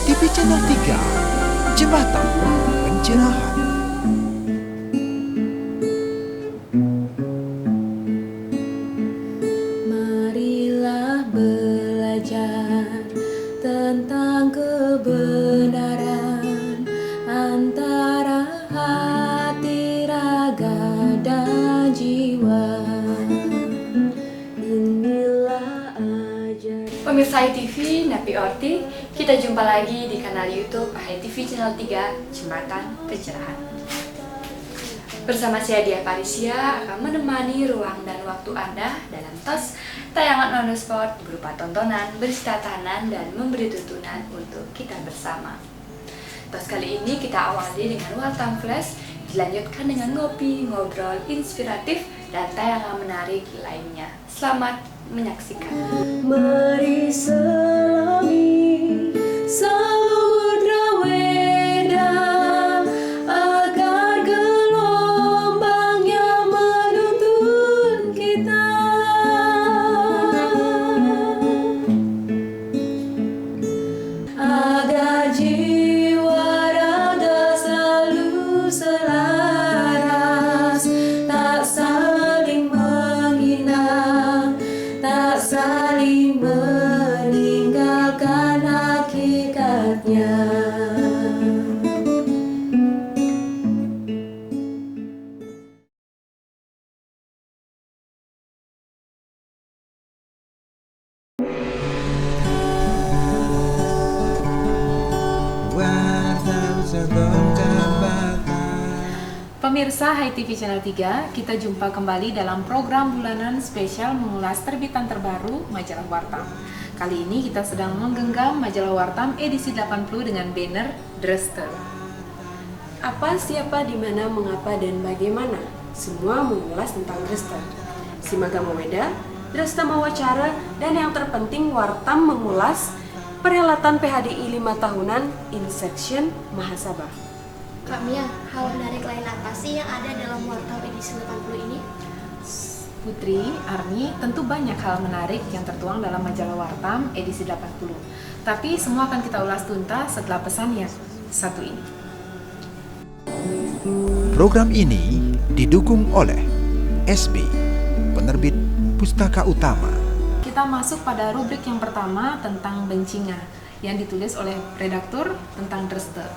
ITV Channel 3, Jembatan Pencerahan. Marilah belajar tentang kebenaran antara hati, raga, dan jiwa. Inilah ajaran. Pemirsa ITV, Napi Orti, kita jumpa lagi di kanal YouTube ITV Channel 3, Jembatan Pencerahan. Bersama saya Dia Parisia akan menemani ruang dan waktu Anda dalam tos tayangan on the spot berupa tontonan, berisi tatanan, dan memberi tuntunan untuk kita bersama. Tos kali ini kita awali dengan Wartam Flash, dilanjutkan dengan ngopi, ngobrol, inspiratif, dan tayangan menarik lainnya. Selamat menyaksikan. Mari selami samudra Weda agar gelombangnya menuntun kita. Agar jiwa raga selalu selaras, tak saling menghina, tak saling meninggalkan hakikatnya. Wartam Sebelum Jembatan. Pemirsa HiTV Channel 3, kita jumpa kembali dalam program bulanan spesial mengulas terbitan terbaru majalah Wartam. Kali ini kita sedang menggenggam majalah Wartam edisi 80 dengan banner Drester. Apa, siapa, di mana, mengapa, dan bagaimana? Semua mengulas tentang Drester. Simagama Weda, Dresta Mawacara, dan yang terpenting Wartam mengulas perhelatan PHDI 5 tahunan in section Mahasabah. Kak Mia, hal menarik lain apa sih yang ada dalam Wartam edisi 80 ini? Putri, Arni, tentu banyak hal menarik yang tertuang dalam majalah Wartam edisi 80. Tapi semua akan kita ulas tuntas setelah pesan yang satu ini. Program ini didukung oleh SB, penerbit Pustaka Utama. Kita masuk pada rubrik yang pertama tentang Bencinga yang ditulis oleh redaktur tentang Drester.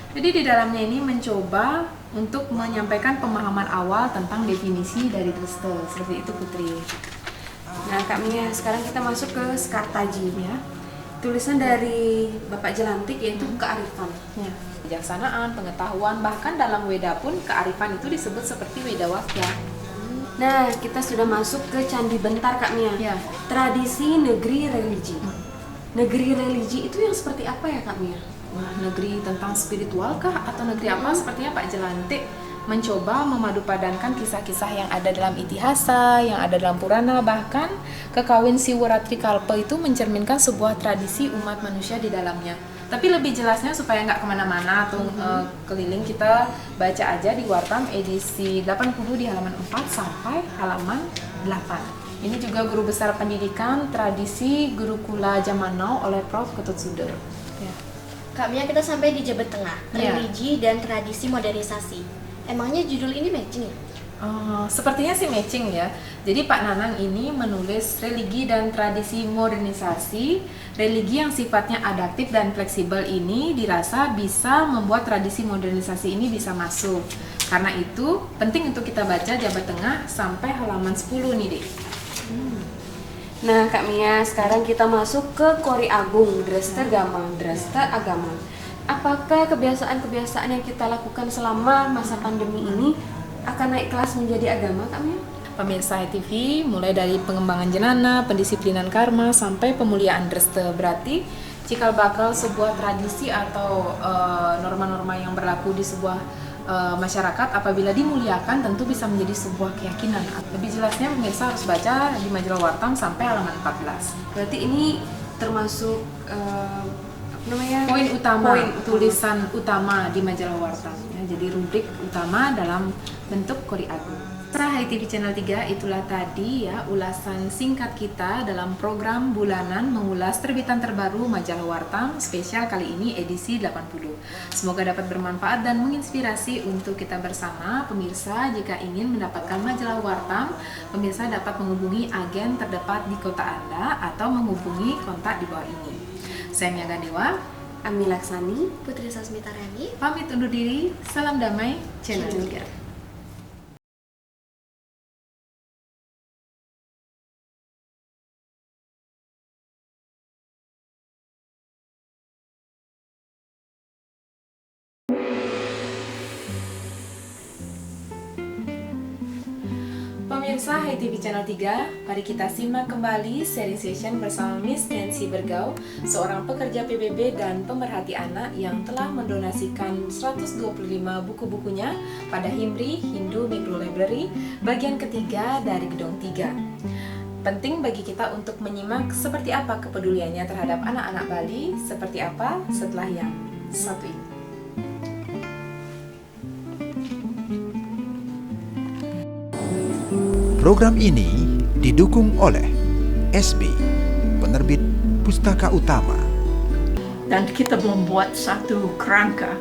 Jadi di dalamnya ini mencoba untuk menyampaikan pemahaman awal tentang definisi dari Drester. Seperti itu Putri. Nah Kak Mia, sekarang kita masuk ke Skartaji ya. Tulisan dari Bapak Jelantik yaitu kearifan. Ya. Kebijaksanaan, pengetahuan, bahkan dalam Weda pun kearifan itu disebut seperti Weda Wakya. Nah, kita sudah masuk ke Candi Bentar Kak Mia. Ya. Tradisi negeri religi. Negeri religi itu yang seperti apa ya Kak Mia? Wah, negeri tentang spiritual kah atau negeri apa? Sepertinya Pak Jelantik mencoba memadupadankan kisah-kisah yang ada dalam itihasa, yang ada dalam Purana, bahkan kekawin Siwaratri Kalpa itu mencerminkan sebuah tradisi umat manusia di dalamnya. Tapi lebih jelasnya supaya nggak kemana-mana atau keliling, kita baca aja di Wartam edisi 80 di halaman 4 sampai halaman 8. Ini juga Guru Besar Pendidikan Tradisi Gurukula Zaman Now oleh Prof. Ketut Sudar. Ya. Kak Mia, kita sampai di Jabat Tengah, Ya. religi dan tradisi modernisasi. Emangnya judul ini matching ya? Sepertinya sih matching ya. Jadi Pak Nanang ini menulis religi dan tradisi modernisasi. Religi yang sifatnya adaptif dan fleksibel ini dirasa bisa membuat tradisi modernisasi ini bisa masuk. Karena itu penting untuk kita baca Jabat Tengah sampai halaman 10 nih Dek. Nah Kak Mia, sekarang kita masuk ke Kori Agung, Drester Gama, Dresta Agama. Apakah kebiasaan-kebiasaan yang kita lakukan selama masa pandemi ini akan naik kelas menjadi agama Kak Mia? Pemirsa ITV, mulai dari pengembangan jenana, pendisiplinan karma, sampai pemuliaan Dresta. Berarti cikal bakal sebuah tradisi atau norma-norma yang berlaku di sebuah masyarakat apabila dimuliakan tentu bisa menjadi sebuah keyakinan. Lebih jelasnya pemirsa harus baca di majalah Wartam sampai halaman 14. Berarti ini termasuk Poin utama, Poin tulisan utama di majalah Wartam ya, jadi rubrik utama dalam bentuk Kori Agung. Hai TV Channel 3, itulah tadi ya ulasan singkat kita dalam program bulanan mengulas terbitan terbaru majalah Wartam spesial kali ini edisi 80. Semoga dapat bermanfaat dan menginspirasi untuk kita bersama. Pemirsa, jika ingin mendapatkan majalah Wartam, pemirsa dapat menghubungi agen terdekat di kota Anda atau menghubungi kontak di bawah ini. Saya Mia Gandewa, Ami Laksani, Putri Sasmita Rani. pamit undur diri. Salam damai, Channel 3. Pemirsa Hai TV Channel 3, mari kita simak kembali sharing session bersama Miss Nancy Bergau, seorang pekerja PBB dan pemerhati anak yang telah mendonasikan 125 buku-bukunya pada Himri Hindu Micro Library bagian ketiga dari Gedung 3. Penting bagi kita untuk menyimak seperti apa kepeduliannya terhadap anak-anak Bali, seperti apa setelah yang satu ini. Program ini didukung oleh SB, penerbit Pustaka Utama. Dan kita membuat satu kerangka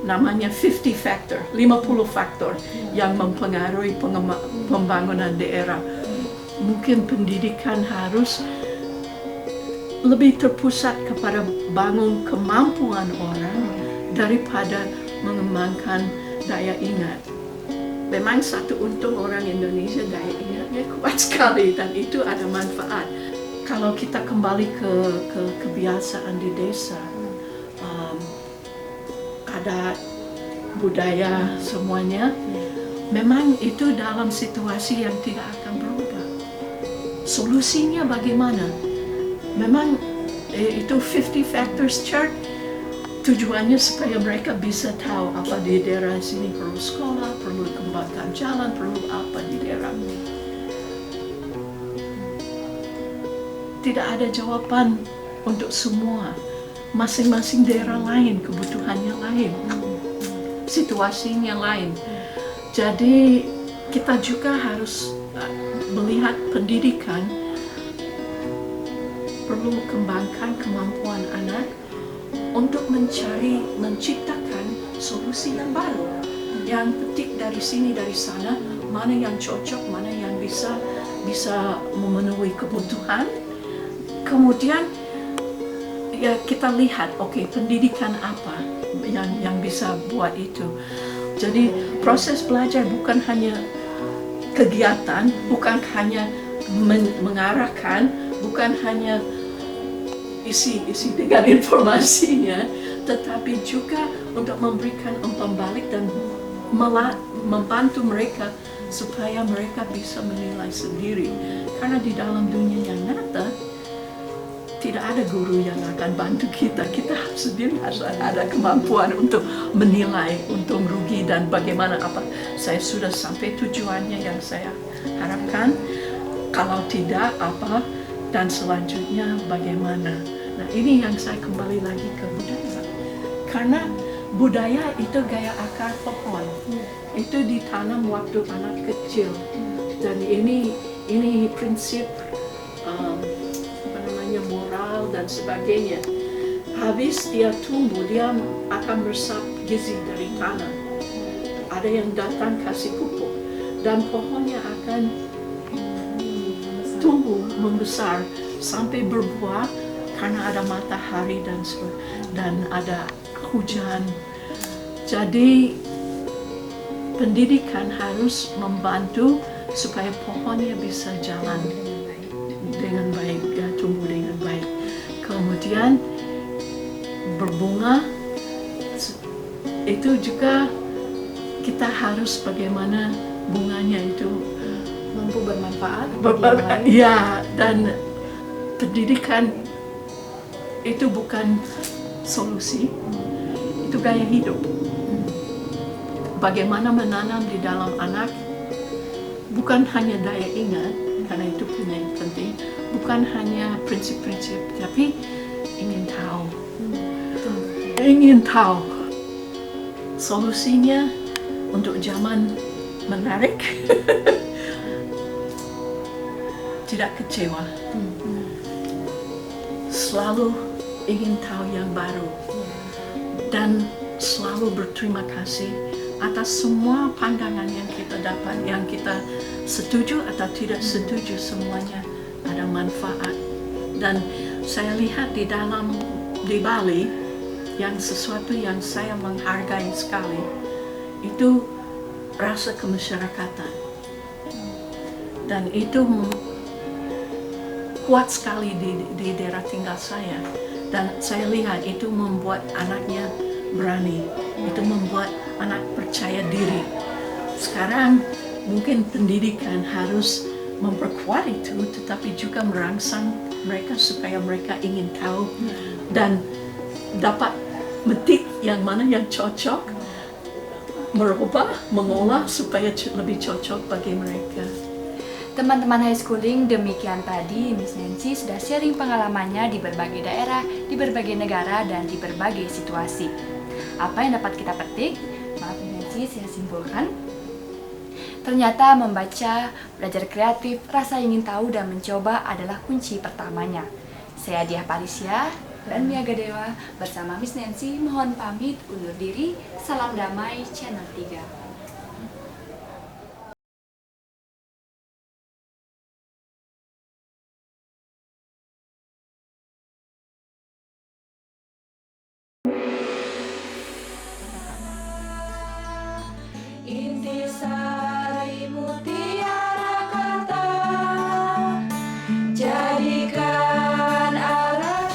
namanya 50 factor, 50 faktor yang mempengaruhi pembangunan daerah. Mungkin pendidikan harus lebih terpusat kepada bangun kemampuan orang daripada mengembangkan daya ingat. Memang satu untung orang Indonesia daya ingatnya kuat sekali dan itu ada manfaat. Kalau kita kembali ke kebiasaan di desa, adat, budaya semuanya, memang itu dalam situasi yang tidak akan berubah. Solusinya bagaimana? Memang itu 50 factors chart tujuannya supaya mereka bisa tahu apa di daerah sini perlu sekolah, perlu kembangkan jalan, perlu apa di daerah. Tidak ada jawaban untuk semua. Masing-masing daerah lain, kebutuhannya lain, situasinya lain. Jadi kita juga harus melihat pendidikan perlu kembangkan kemampuan anak untuk menciptakan solusi yang baru, yang petik dari sini dari sana, mana yang cocok, mana yang bisa memenuhi kebutuhan. Kemudian ya kita lihat, oke, pendidikan apa yang bisa buat itu. Jadi proses belajar bukan hanya kegiatan, bukan hanya mengarahkan, bukan hanya isi dengan informasinya, tetapi juga untuk memberikan umpan balik dan membantu mereka supaya mereka bisa menilai sendiri. Karena di dalam dunia yang nyata tidak ada guru yang akan bantu kita. Kita sendiri harus ada kemampuan untuk menilai untung rugi dan bagaimana apa saya sudah sampai tujuannya yang saya harapkan. Kalau tidak apa dan selanjutnya bagaimana. Nah ini yang saya kembali lagi ke budaya. Karena budaya itu gaya akar pohon. Itu ditanam waktu anak kecil. Dan ini prinsip moral dan sebagainya. Habis dia tumbuh, dia akan meresap gizi dari tanah. Ada yang datang kasih pupuk dan pohonnya akan tumbuh membesar sampai berbuah karena ada matahari dan ada hujan. Jadi pendidikan harus membantu supaya pohonnya bisa jalan dengan baik, ya, tumbuh dengan baik. Kemudian berbunga, itu juga kita harus bagaimana bunganya itu Mampu bermanfaat. Ya, dan pendidikan itu bukan solusi, itu gaya hidup. Bagaimana menanam di dalam anak bukan hanya daya ingat, karena itu yang penting, bukan hanya prinsip-prinsip, tapi ingin tahu solusinya untuk zaman menarik, tidak kecewa, selalu ingin tahu yang baru, dan selalu berterima kasih atas semua pandangan yang kita dapat, yang kita setuju atau tidak setuju, semuanya ada manfaat. Dan saya lihat di Bali, yang sesuatu yang saya menghargai sekali, itu rasa kemasyarakatan. Dan itu kuat sekali di daerah tinggal saya. Dan saya lihat itu membuat anaknya berani, itu membuat anak percaya diri. Sekarang mungkin pendidikan harus memperkuat itu, tetapi juga merangsang mereka supaya mereka ingin tahu dan dapat metik yang mana yang cocok, merubah, mengolah supaya lebih cocok bagi mereka. Teman-teman high schooling, demikian tadi Miss Nancy sudah sharing pengalamannya di berbagai daerah, di berbagai negara, dan di berbagai situasi. Apa yang dapat kita petik? Maaf Nancy, saya simpulkan. Ternyata membaca, belajar kreatif, rasa ingin tahu dan mencoba adalah kunci pertamanya. Saya Diah Parisia dan Mia Gadewa bersama Miss Nancy mohon pamit undur diri. Salam damai Channel 3. Intisari mutiara kata, jadikan arah.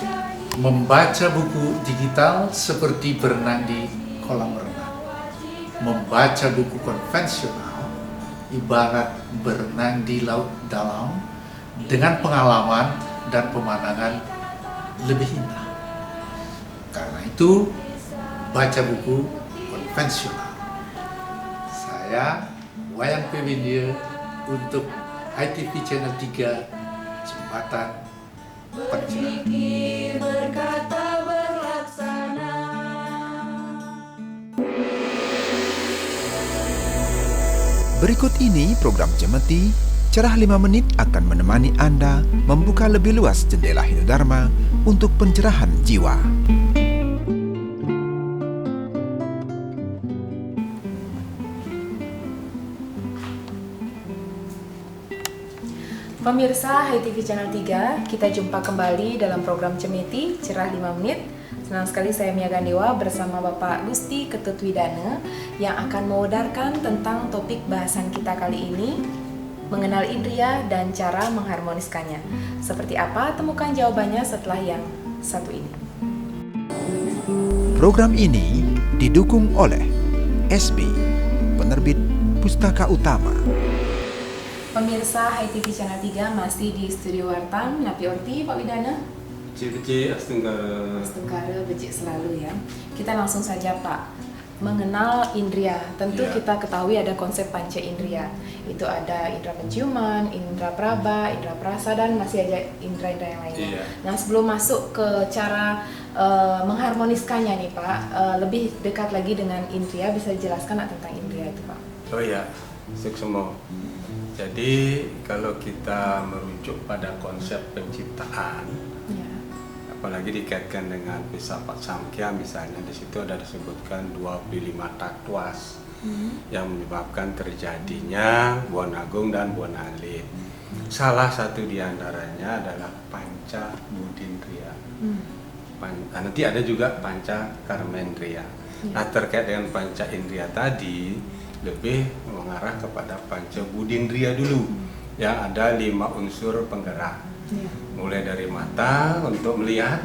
Membaca buku digital seperti berenang di kolam renang. Membaca buku konvensional ibarat berenang di laut dalam dengan pengalaman dan pemandangan lebih indah. Karena itu, baca buku konvensional. Saya, Wayan Pemindia, untuk ITV Channel 3, Jembatan Pencerahan. Berkata berlaksana. Berikut ini program Cemeti, Cerah 5 Menit akan menemani Anda membuka lebih luas jendela Hinodharma untuk pencerahan jiwa. Pemirsa HiTV Channel 3, kita jumpa kembali dalam program Cemeti, Cerah 5 Menit. Senang sekali saya Mia Gandewa bersama Bapak Gusti Ketut Widana yang akan mengudarkan tentang topik bahasan kita kali ini, mengenal indria dan cara mengharmoniskannya. Seperti apa? Temukan jawabannya setelah yang satu ini. Program ini didukung oleh SB, penerbit Pustaka Utama. Pemirsa HiTV Channel 3 masih di Studio Wartam, Napi Orti, Pak Widana. Becik Astungkara. Astungkara, becik selalu ya. Kita langsung saja Pak, mengenal indria. Tentu kita ketahui ada konsep panca indria. Itu ada indera penciuman, indera praba, indera perasa, dan masih ada indera-indera yang lainnya. Nah sebelum masuk ke cara mengharmoniskannya nih Pak, lebih dekat lagi dengan indria, bisa dijelaskan tentang indria itu Pak? Oh iya, suksemo. Jadi kalau kita merujuk pada konsep penciptaan, apalagi dikaitkan dengan filsafat Samkhya, misalnya di situ ada disebutkan 25 tatwas yang menyebabkan terjadinya Buana Agung dan Buana Alit. Salah satu diantaranya adalah panca budindriya. Nanti ada juga panca karmendriya. Nah terkait dengan panca indriya tadi, lebih mengarah kepada panca budindriya dulu, yang ada 5 unsur penggerak. Mulai dari mata untuk melihat,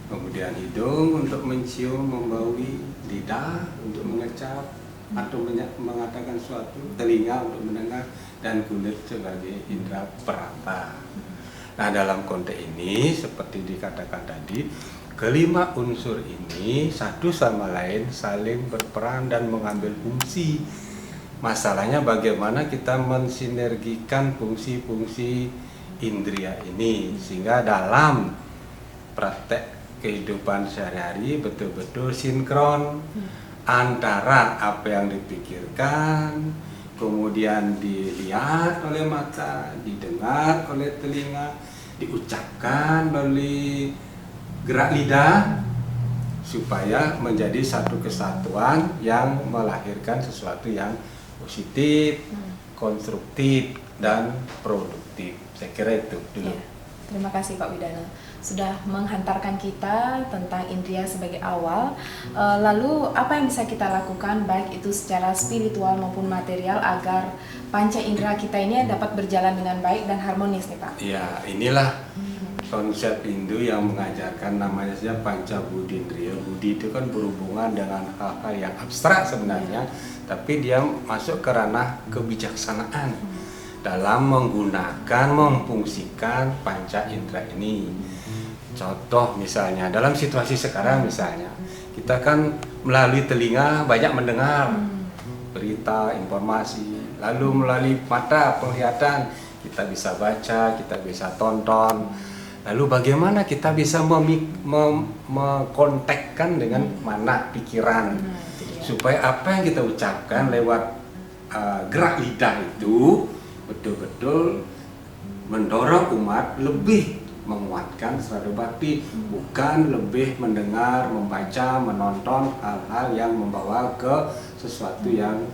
kemudian hidung untuk mencium, membaui, lidah untuk mengecap atau mengatakan suatu, telinga untuk mendengar, dan kulit sebagai indera peraba. Nah dalam konteks ini seperti dikatakan tadi, kelima unsur ini satu sama lain saling berperan dan mengambil fungsi. Masalahnya bagaimana kita mensinergikan fungsi-fungsi indria ini sehingga dalam praktek kehidupan sehari-hari betul-betul sinkron antara apa yang dipikirkan, kemudian dilihat oleh mata, didengar oleh telinga, diucapkan melalui gerak lidah, supaya menjadi satu kesatuan yang melahirkan sesuatu yang positif, konstruktif, dan produktif. Saya kira itu dulu. Ya. Terima kasih Pak Widana sudah menghantarkan kita tentang indria sebagai awal. Lalu apa yang bisa kita lakukan baik itu secara spiritual maupun material agar panca indera kita ini dapat berjalan dengan baik dan harmonis nih Pak? Ya, inilah konsep Hindu yang mengajarkan namanya saja panca budindriya. Budi itu kan berhubungan dengan hal-hal yang abstrak sebenarnya, tapi dia masuk ke ranah kebijaksanaan dalam menggunakan, memfungsikan panca indera ini. Contoh misalnya, dalam situasi sekarang misalnya, kita kan melalui telinga banyak mendengar berita, informasi, lalu melalui mata, penglihatan, kita bisa baca, kita bisa tonton. Lalu bagaimana kita bisa mengkontakkan dengan mana pikiran, supaya apa yang kita ucapkan lewat gerak lidah itu betul-betul mendorong umat lebih menguatkan serada bakti, bukan lebih mendengar, membaca, menonton hal-hal yang membawa ke sesuatu yang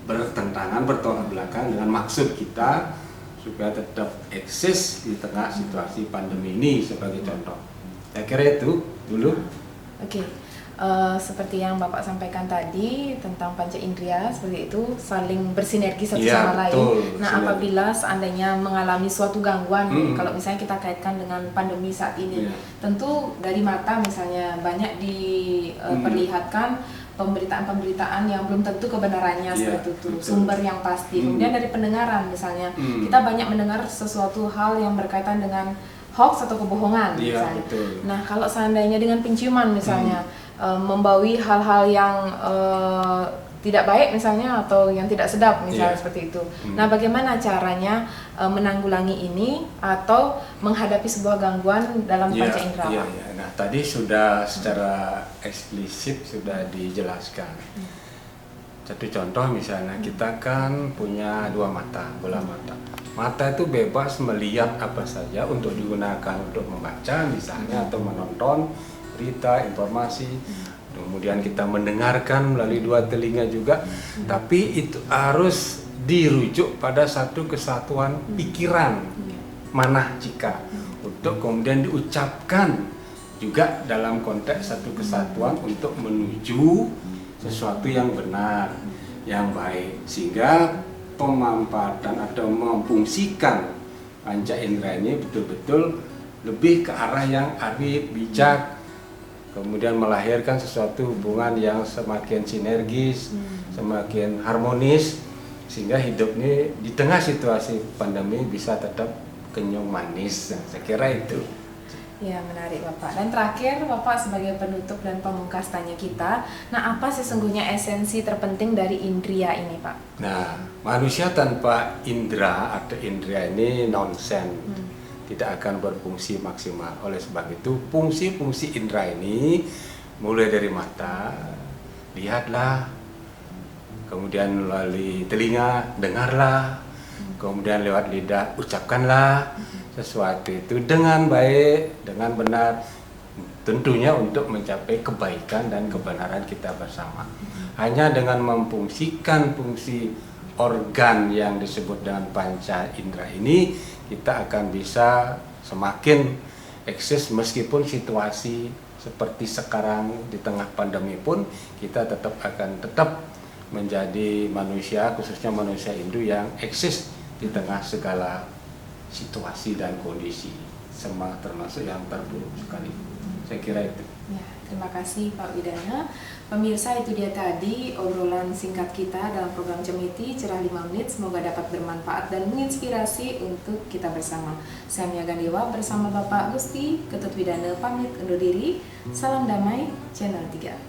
bertentangan, bertolak belakang dengan maksud kita supaya tetap eksis di tengah situasi pandemi ini sebagai contoh. Saya kira itu dulu. Oke. Seperti yang Bapak sampaikan tadi tentang panca indera seperti itu saling bersinergi satu sama lain. Nah, apabila seandainya mengalami suatu gangguan, kalau misalnya kita kaitkan dengan pandemi saat ini, tentu dari mata misalnya banyak diperlihatkan pemberitaan-pemberitaan yang belum tentu kebenarannya seperti itu, sumber yang pasti. Kemudian dari pendengaran misalnya, kita banyak mendengar sesuatu hal yang berkaitan dengan hoax atau kebohongan misalnya. Nah, kalau seandainya dengan penciuman misalnya membawi hal-hal yang tidak baik misalnya atau yang tidak sedap misalnya seperti itu. Nah, bagaimana caranya menanggulangi ini atau menghadapi sebuah gangguan dalam panca indera? Nah, tadi sudah secara eksplisit sudah dijelaskan. Satu contoh misalnya, kita kan punya dua mata, bola mata. Mata itu bebas melihat apa saja untuk digunakan untuk membaca misalnya atau menonton berita, informasi. Kemudian kita mendengarkan melalui dua telinga juga. Tapi itu harus dirujuk pada satu kesatuan pikiran, manah cika, untuk kemudian diucapkan juga dalam konteks satu kesatuan untuk menuju sesuatu yang benar, yang baik, sehingga pemanfaatan atau memfungsikan panca indera ini betul-betul lebih ke arah yang arif, bijak, kemudian melahirkan sesuatu hubungan yang semakin sinergis, semakin harmonis, sehingga hidup ini di tengah situasi pandemi bisa tetap kenyang manis. Saya kira itu. Ya, menarik Bapak. Dan terakhir Bapak sebagai penutup dan pemungkas tanya kita, nah apa sesungguhnya esensi terpenting dari indria ini Pak? Nah, manusia tanpa indera atau indria ini nonsen, tidak akan berfungsi maksimal. Oleh sebab itu, fungsi-fungsi indera ini mulai dari mata, lihatlah, kemudian melalui telinga, dengarlah, kemudian lewat lidah, ucapkanlah sesuatu itu dengan baik, dengan benar, tentunya untuk mencapai kebaikan dan kebenaran kita bersama. Hanya dengan memfungsikan fungsi organ yang disebut dengan panca indera ini, kita akan bisa semakin eksis meskipun situasi seperti sekarang di tengah pandemi pun, kita akan tetap menjadi manusia, khususnya manusia Hindu yang eksis di tengah segala situasi dan kondisi, termasuk yang terburuk sekali. Saya kira itu. Ya, terima kasih Pak Widana. Pemirsa, itu dia tadi obrolan singkat kita dalam program Cemiti Cerah 5 Menit. Semoga dapat bermanfaat dan menginspirasi untuk kita bersama. Saya Mia Gandewa bersama Bapak Gusti Ketut Widana pamit undur diri. Salam damai, Channel 3.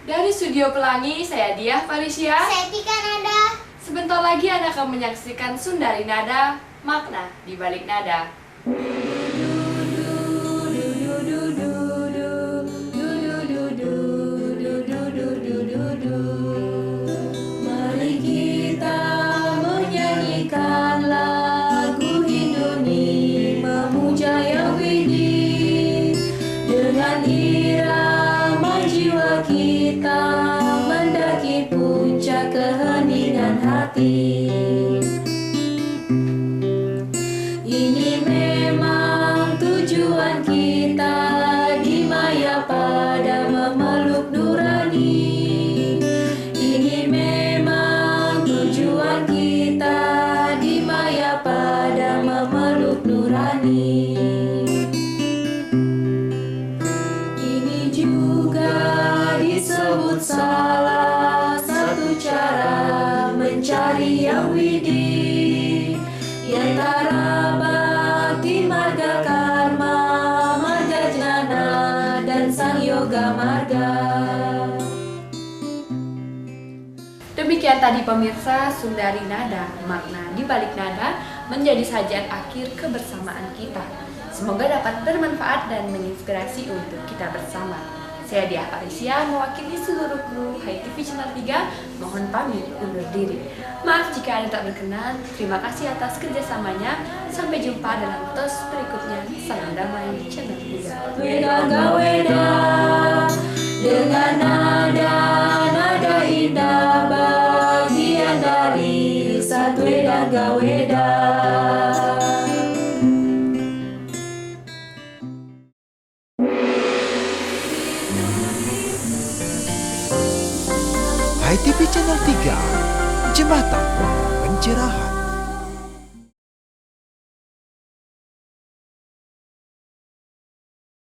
Dari Studio Pelangi, saya Diah Felicia. Saya Tika Nada. Sebentar lagi Anda akan menyaksikan Sundari Nada makna di balik nada. Mari kita menyanyikan lagu Hinduni memuja Yahweh dengan irama jiwa kita mendaki puncak keheningan hati. Ini memang tujuan kita di maya pada memeluk nurani. Ini memang tujuan kita di maya pada memeluk nurani. Ini juga disebut salah satu cara mencari yang widih di antara bakti marga karma, marga jnana, dan sang yoga marga. Demikian tadi pemirsa Sundari Nada, makna di balik nada menjadi sajian akhir kebersamaan kita. Semoga dapat bermanfaat dan menginspirasi untuk kita bersama. Saya Dia Parisia mewakili seluruh kru HiTV Channel 3 mohon pamit undur diri. Maaf jika ada tak berkenan. Terima kasih atas kerjasamanya. Sampai jumpa dalam tos berikutnya. Salam damai Channel 3. Weda dengan nada indah bagian dari satu Weda. HiTV Channel 3, Jembatan Pencerahan.